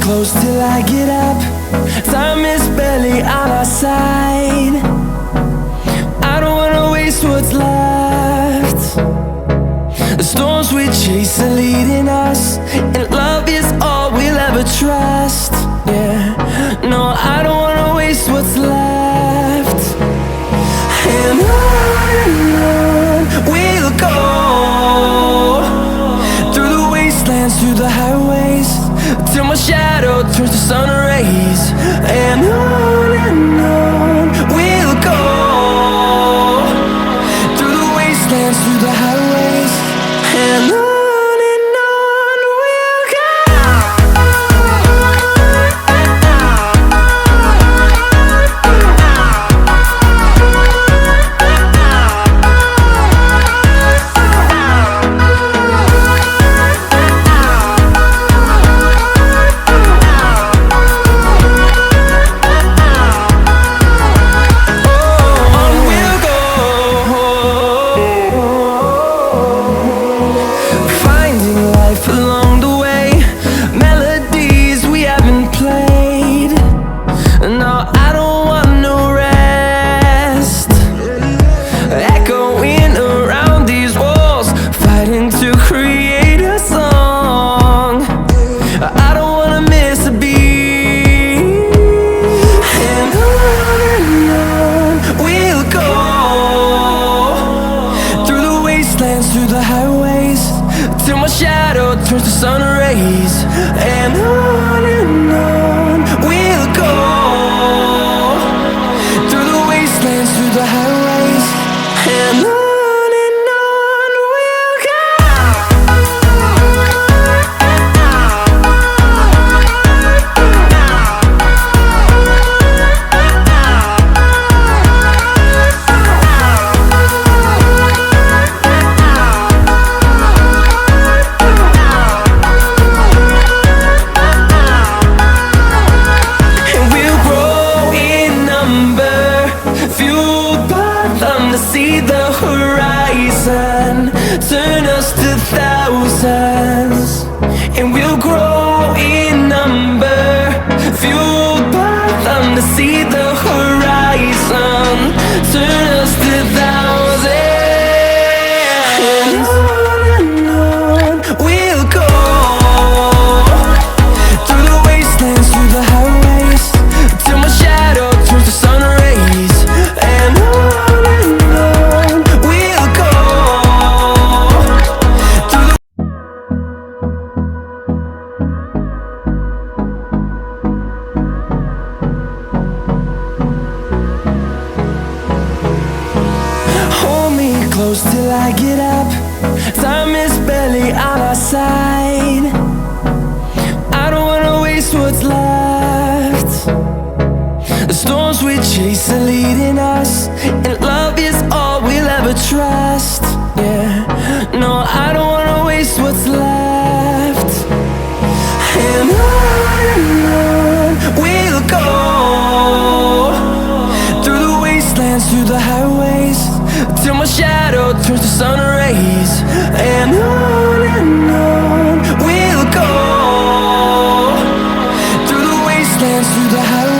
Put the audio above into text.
close till I get up. Time is barely on our side. I don't wanna waste what's left. The storms we chase are leading us, and love is all we'll ever trust. Yeah, no, I don't wanna waste what's left. And on we'll go, through the wastelands, through the highways, till my shadow turns to sun rays. And on we'll go, through the wastelands, through the highways, and on. Through the highways, till my shadow turns to sun rays. And on we'll go, through the wastelands, through the highways, and on we'll go. See the horizon turn us to thousands, and we'll grow in number, fueled by them to see the horizon turn us to thousands. And on we'll go, through the wastelands, through the highways, till my shadow turns to sun rays. And close till I get up. Time is barely on our side. I don't wanna waste what's left. The storms we chase are leading us, and love is all we'll ever trust. Yeah, no, I don't wanna waste what's left. And on we'll go, through the wastelands, through the highways, till my shadow turns to sun rays. And on we'll go, through the wastelands, through the highways.